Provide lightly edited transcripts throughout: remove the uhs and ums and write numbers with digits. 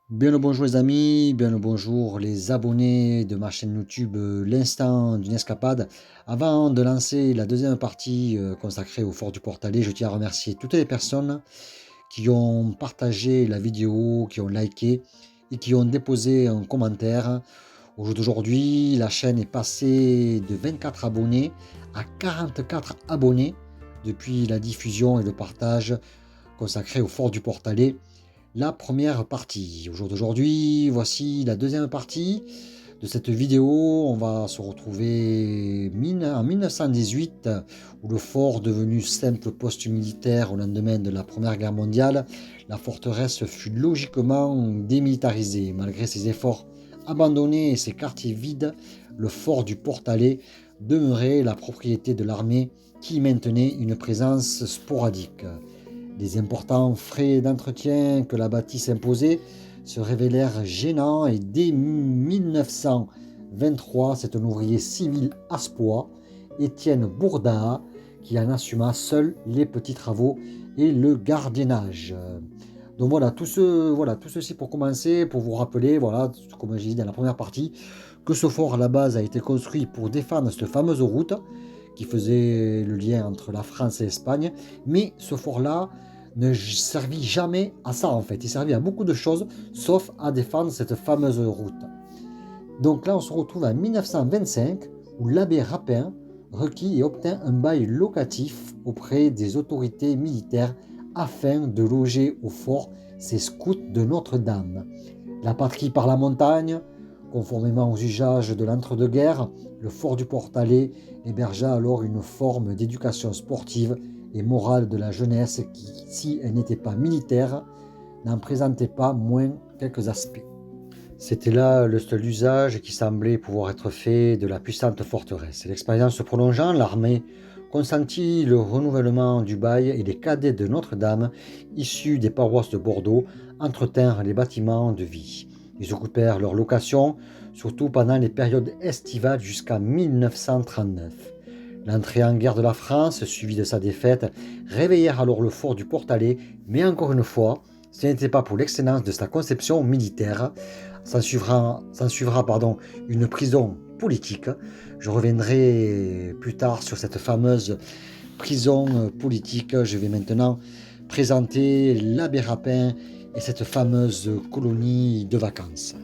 Bien le bonjour les amis, bien le bonjour les abonnés de ma chaîne YouTube L'instant d'une escapade. Avant de lancer la deuxième partie consacrée au fort du Portalet, je tiens à remercier toutes les personnes qui ont partagé la vidéo, qui ont liké et qui ont déposé un commentaire. Au jour d'aujourd'hui, la chaîne est passée de 24 abonnés à 44 abonnés depuis la diffusion et le partage consacré au fort du Portalet. La première partie. Au jour d'aujourd'hui, voici la deuxième partie de cette vidéo. On va se retrouver en 1918, où le fort, devenu simple poste militaire au lendemain de la Première Guerre mondiale, la forteresse fut logiquement démilitarisée. Malgré ses efforts abandonnés et ses quartiers vides, le fort du Portalet demeurait la propriété de l'armée qui maintenait une présence sporadique. Les importants frais d'entretien que la bâtisse imposait se révélèrent gênants et dès 1923, c'est un ouvrier civil aspois, Étienne Bourdain, qui en assuma seul les petits travaux et le gardiennage. Donc voilà, tout ceci pour commencer, pour vous rappeler, voilà, comme j'ai dit dans la première partie, que ce fort à la base a été construit pour défendre cette fameuse route qui faisait le lien entre la France et l'Espagne, mais ce fort-là ne servit jamais à ça en fait. Il servait à beaucoup de choses, sauf à défendre cette fameuse route. Donc là, on se retrouve en 1925, où l'abbé Rapin requit et obtint un bail locatif auprès des autorités militaires afin de loger au fort ces scouts de Notre-Dame. La patrie par la montagne, conformément aux usages de l'entre-deux-guerres, le fort du Portalet hébergea alors une forme d'éducation sportive et morale de la jeunesse qui, si elle n'était pas militaire, n'en présentait pas moins quelques aspects. C'était là le seul usage qui semblait pouvoir être fait de la puissante forteresse. L'expérience se prolongeant, l'armée consentit le renouvellement du bail et les cadets de Notre-Dame, issus des paroisses de Bordeaux, entretinrent les bâtiments de vie. Ils occupèrent leur location, surtout pendant les périodes estivales jusqu'en 1939. L'entrée en guerre de la France, suivie de sa défaite, réveillèrent alors le fort du Portalet, mais encore une fois, ce n'était pas pour l'excellence de sa conception militaire. S'ensuivra une prison politique. Je reviendrai plus tard sur cette fameuse prison politique. Je vais maintenant présenter l'abbé Rapin et cette fameuse colonie de vacances.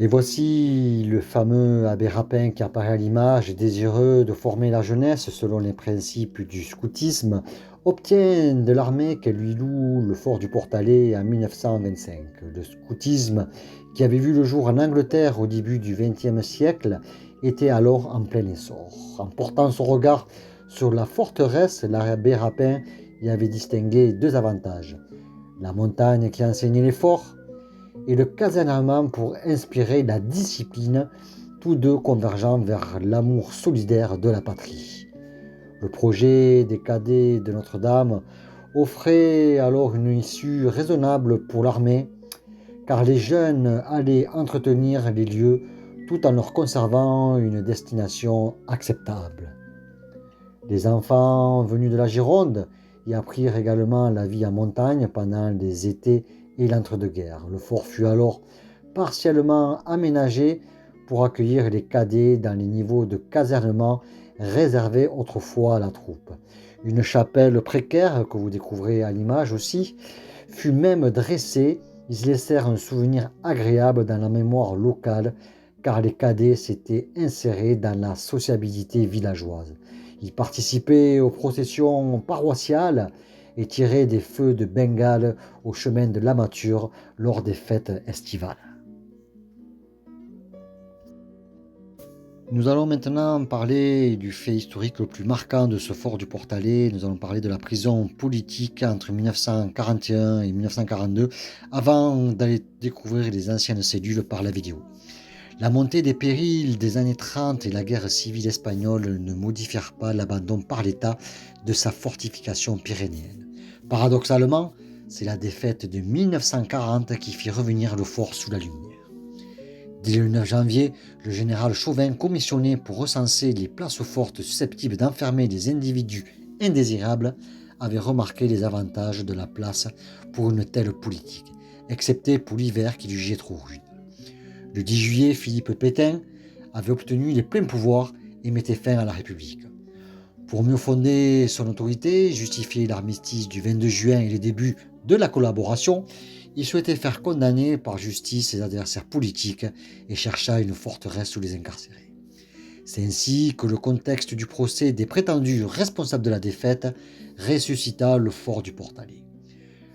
Et voici le fameux abbé Rapin qui apparaît à l'image, désireux de former la jeunesse selon les principes du scoutisme, obtient de l'armée qu'elle lui loue le fort du Portalet en 1925. Le scoutisme, qui avait vu le jour en Angleterre au début du XXe siècle, était alors en plein essor. En portant son regard sur la forteresse, l'abbé Rapin y avait distingué deux avantages: la montagne qui enseignait les forts, et le casernement pour inspirer la discipline, tous deux convergeant vers l'amour solidaire de la patrie. Le projet des cadets de Notre-Dame offrait alors une issue raisonnable pour l'armée, car les jeunes allaient entretenir les lieux tout en leur conservant une destination acceptable. Les enfants venus de la Gironde y apprirent également la vie en montagne pendant les étés et l'entre-deux-guerres. Le fort fut alors partiellement aménagé pour accueillir les cadets dans les niveaux de casernement réservés autrefois à la troupe. Une chapelle précaire, que vous découvrez à l'image aussi, fut même dressée. Ils laissèrent un souvenir agréable dans la mémoire locale, car les cadets s'étaient insérés dans la sociabilité villageoise. Ils participaient aux processions paroissiales et tiraient des feux de Bengale au chemin de l'Amature lors des fêtes estivales. Nous allons maintenant parler du fait historique le plus marquant de ce fort du Portalet. Nous allons parler de la prison politique entre 1941 et 1942, avant d'aller découvrir les anciennes cellules par la vidéo. La montée des périls des années 30 et la guerre civile espagnole ne modifièrent pas l'abandon par l'État de sa fortification pyrénéenne. Paradoxalement, c'est la défaite de 1940 qui fit revenir le fort sous la lumière. Dès le 9 janvier, le général Chauvin, commissionné pour recenser les places fortes susceptibles d'enfermer des individus indésirables, avait remarqué les avantages de la place pour une telle politique. excepté pour l'hiver qu'il jugeait trop rude. Le 10 juillet, Philippe Pétain avait obtenu les pleins pouvoirs et mettait fin à la République. Pour mieux fonder son autorité, justifier l'armistice du 22 juin et les débuts de la collaboration, il souhaitait faire condamner par justice ses adversaires politiques et chercha une forteresse où les incarcérer. C'est ainsi que le contexte du procès des prétendus responsables de la défaite ressuscita le fort du Portalet.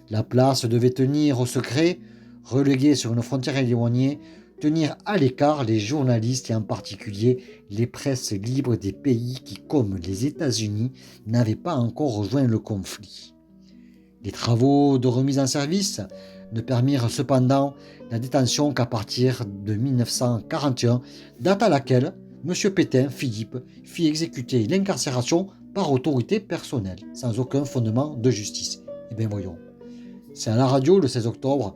La place devait tenir au secret, reléguée sur une frontière éloignée, tenir à l'écart les journalistes et en particulier les presses libres des pays qui, comme les États-Unis, n'avaient pas encore rejoint le conflit. Les travaux de remise en service ne permirent cependant la détention qu'à partir de 1941, date à laquelle M. Pétain, Philippe, fit exécuter l'incarcération par autorité personnelle, sans aucun fondement de justice. Eh bien voyons. C'est à la radio le 16 octobre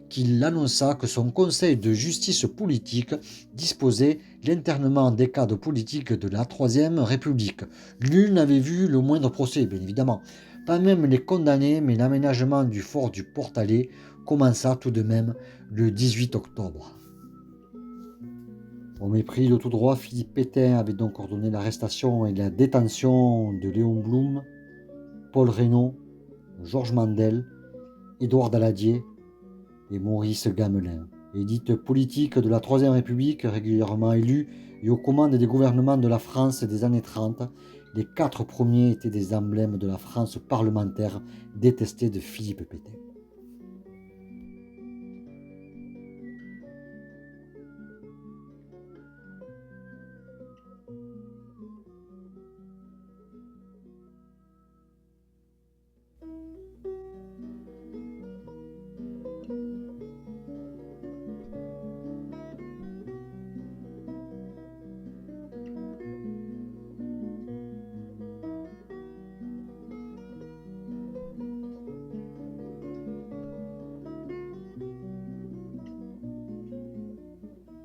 qu'il annonça que son conseil de justice politique disposait l'internement des cadres politiques de la Troisième République. Nul n'avait vu le moindre procès, bien évidemment. Pas même les condamnés, mais l'aménagement du fort du Portalet commença tout de même le 18 octobre. Au mépris de tout droit, Philippe Pétain avait donc ordonné l'arrestation et la détention de Léon Blum, Paul Reynaud, Georges Mandel, Édouard Daladier et Maurice Gamelin, élite politique de la Troisième République, régulièrement élue et aux commandes des gouvernements de la France des années 30. Les 4 premiers étaient des emblèmes de la France parlementaire détestée de Philippe Pétain.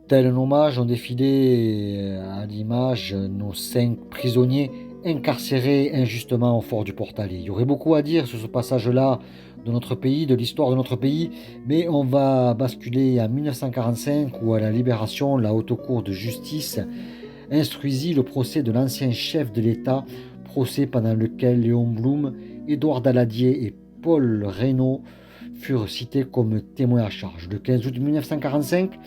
Tel un hommage ont défilé à l'image nos 5 prisonniers incarcérés injustement au fort du Portalet. Il y aurait beaucoup à dire sur ce passage-là de notre pays, de l'histoire de notre pays, mais on va basculer en 1945 où à la Libération, la Haute Cour de justice instruisit le procès de l'ancien chef de l'État, procès pendant lequel Léon Blum, Édouard Daladier et Paul Reynaud furent cités comme témoins à charge. Le 15 août 1945,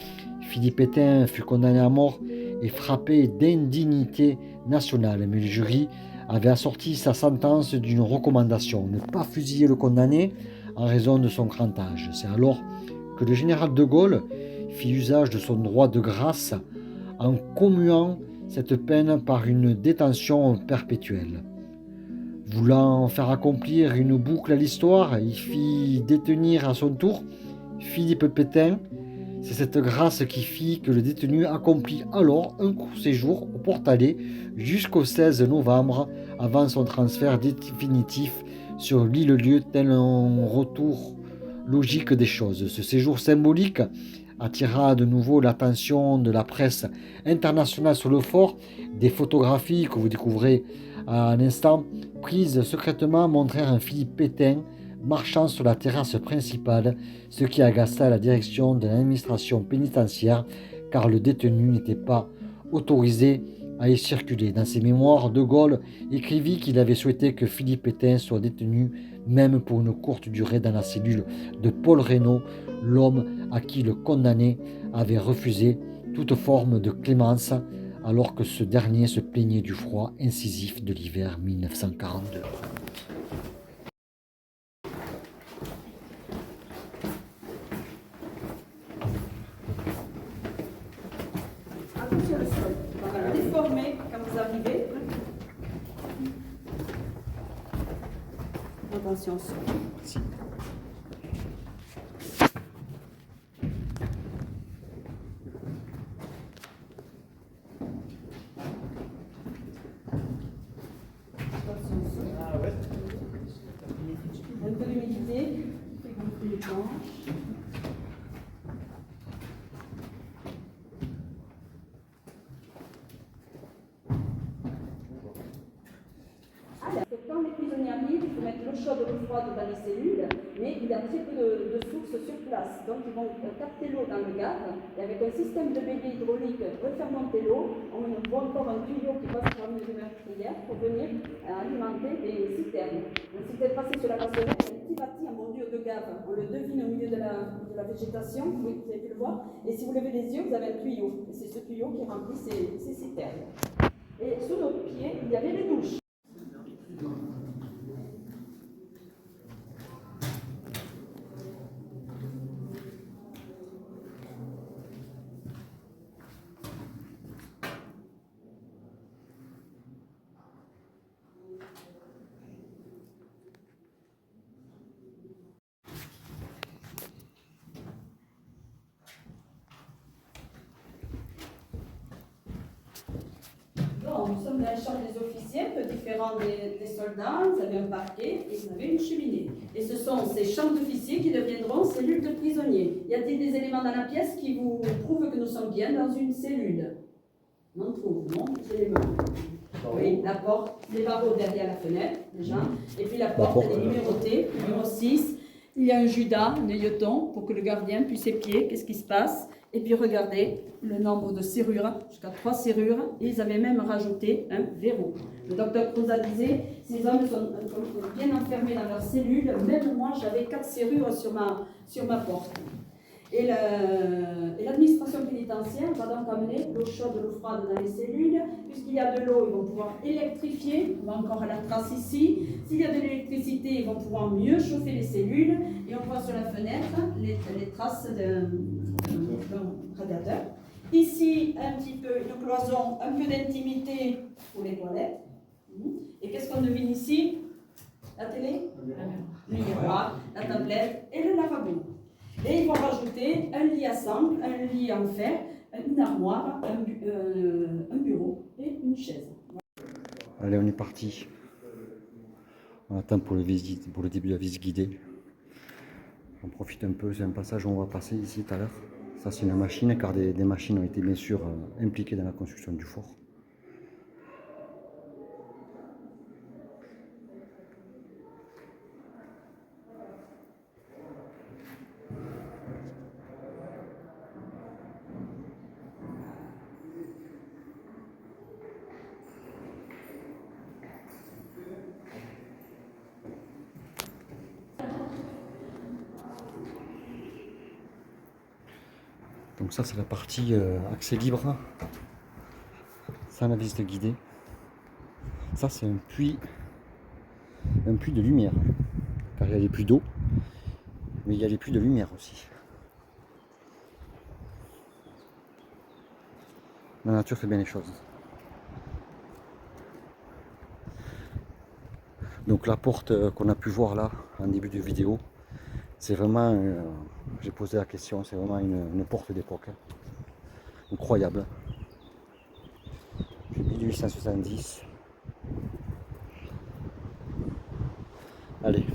Philippe Pétain fut condamné à mort et frappé d'indignité nationale, mais le jury avait assorti sa sentence d'une recommandation, ne pas fusiller le condamné en raison de son grand âge. C'est alors que le général de Gaulle fit usage de son droit de grâce en commuant cette peine par une détention perpétuelle. Voulant faire accomplir une boucle à l'histoire, il fit détenir à son tour Philippe Pétain. C'est cette grâce qui fit que le détenu accomplit alors un court séjour au Portalet jusqu'au 16 novembre avant son transfert définitif sur l'île-lieu, tel un retour logique des choses. Ce séjour symbolique attira de nouveau l'attention de la presse internationale sur le fort. Des photographies que vous découvrez à un instant, prises secrètement, montrèrent un Philippe Pétain marchant sur la terrasse principale, ce qui agaça la direction de l'administration pénitentiaire car le détenu n'était pas autorisé à y circuler. Dans ses mémoires, De Gaulle écrivit qu'il avait souhaité que Philippe Pétain soit détenu même pour une courte durée dans la cellule de Paul Reynaud, l'homme à qui le condamné avait refusé toute forme de clémence alors que ce dernier se plaignait du froid incisif de l'hiver 1942. Attention le sol, on va le déformer quand vous arrivez. Attention au sol. Merci. Attention au sol. Ah ouais. Un peu d'humidité, fait gonfler les planches. Quand les prisonniers arrivent, il faut mettre l'eau chaude et l'eau froide dans les cellules, mais il y a très peu de sources sur place. place. Donc ils vont capter l'eau dans le gave et avec un système de bébé hydraulique refaire monter l'eau. On voit encore un tuyau qui passe par une meurtrière pour venir alimenter les citernes. Donc si vous êtes passé sur la passerelle, il y a un petit bâti en bordure de gave. On le devine au milieu de la végétation, oui, vous avez pu le voir. Et si vous levez les yeux, vous avez un tuyau. Et c'est ce tuyau qui remplit ces citernes. Et sous notre pied, il y avait les douches. Nous sommes dans la chambre des officiers, un peu différent des soldats. Vous avez un parquet et vous avez une cheminée. Et ce sont ces chambres d'officiers qui deviendront cellules de prisonniers. Y a-t-il des éléments dans la pièce qui vous prouvent que nous sommes bien dans une cellule? On trouve, non, des éléments. Oui, la porte, les barreaux derrière la fenêtre, déjà. Et puis la porte, elle est numérotée, numéro 6. Il y a un judas, un œilleton, pour que le gardien puisse épier qu'est-ce qui se passe. Et puis regardez le nombre de serrures, jusqu'à 3 serrures. Et ils avaient même rajouté un verrou. Le docteur Croza disait, ces hommes sont bien enfermés dans leur cellule. Même moi, j'avais 4 serrures sur ma porte. Et l'administration pénitentiaire va donc amener l'eau chaude, l'eau froide dans les cellules. Puisqu'il y a de l'eau, ils vont pouvoir électrifier. On va encore à la trace ici. S'il y a de l'électricité, ils vont pouvoir mieux chauffer les cellules. Et on voit sur la fenêtre les traces d'un radiateur. Ici, un petit peu, une cloison, un peu d'intimité pour les toilettes. Et qu'est-ce qu'on devine ici? La télé, le miroir, la tablette et le lavabo. Et ils vont rajouter un lit à sangle, un lit en fer, une armoire, un bureau et une chaise. Allez, on est parti. On attend pour le début de la visite guidée. On profite un peu, c'est un passage où on va passer ici tout à l'heure. Ça c'est une machine, car des machines ont été bien sûr impliquées dans la construction du fort. Donc ça c'est la partie accès libre, sans la visite guidée. Ça c'est un puits de lumière, car il y a les puits d'eau, mais il y a les puits de lumière aussi. La nature fait bien les choses. Donc la porte qu'on a pu voir là en début de vidéo, c'est vraiment, j'ai posé la question, c'est vraiment une porte d'époque. Incroyable. 1870. Allez.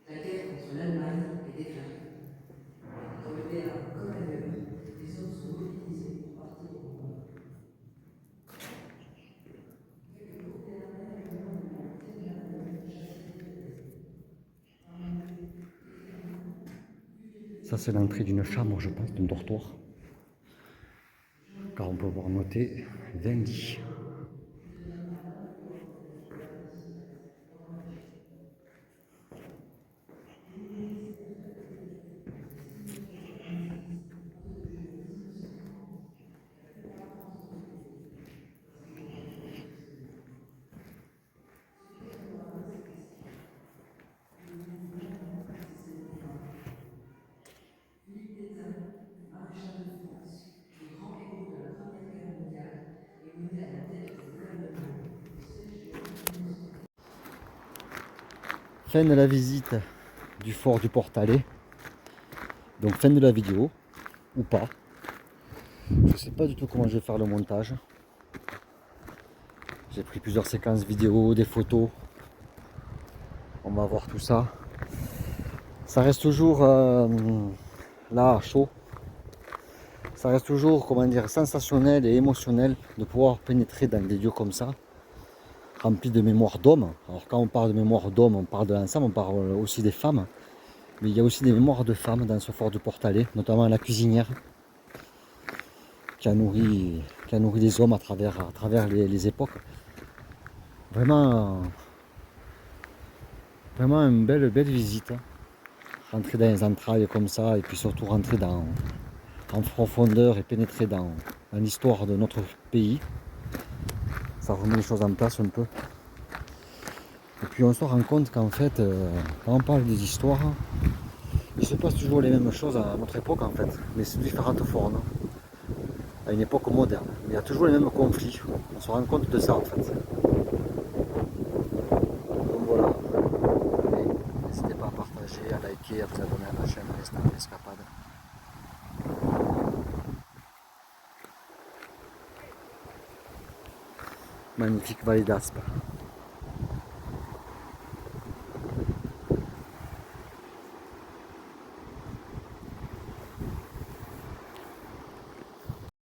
La guerre contre l'Allemagne est déclarée. Dans le Béarn comme ailleurs, les hommes sont mobilisés pour partir au combat. Ça c'est l'entrée d'une chambre, je pense, d'un dortoir. Car on peut voir noté 20 lits. Fin de la visite du fort du Portalet. Donc fin de la vidéo, ou pas. Je sais pas du tout comment je vais faire le montage. J'ai pris plusieurs séquences vidéo, des photos. On va voir tout ça. Ça reste toujours là, chaud. Ça reste toujours, comment dire, sensationnel et émotionnel de pouvoir pénétrer dans des lieux comme ça, remplis de mémoire d'hommes. Alors quand on parle de mémoire d'hommes, on parle de l'ensemble, on parle aussi des femmes. Mais il y a aussi des mémoires de femmes dans ce fort de Portalet, notamment la cuisinière, qui a nourri les hommes à travers les époques. Vraiment, vraiment une belle visite. Rentrer dans les entrailles comme ça, et puis surtout rentrer en profondeur et pénétrer dans l'histoire de notre pays. Ça remet les choses en place un peu. Et puis on se rend compte qu'en fait, quand on parle des histoires, il se passe toujours les mêmes choses à notre époque en fait, mais sous différentes formes. À une époque moderne. Mais il y a toujours les mêmes conflits. On se rend compte de ça en fait. Donc voilà. N'hésitez pas à partager, à liker, à vous abonner à la chaîne L'instant Escapade. Magnifique vallée d'Aspe.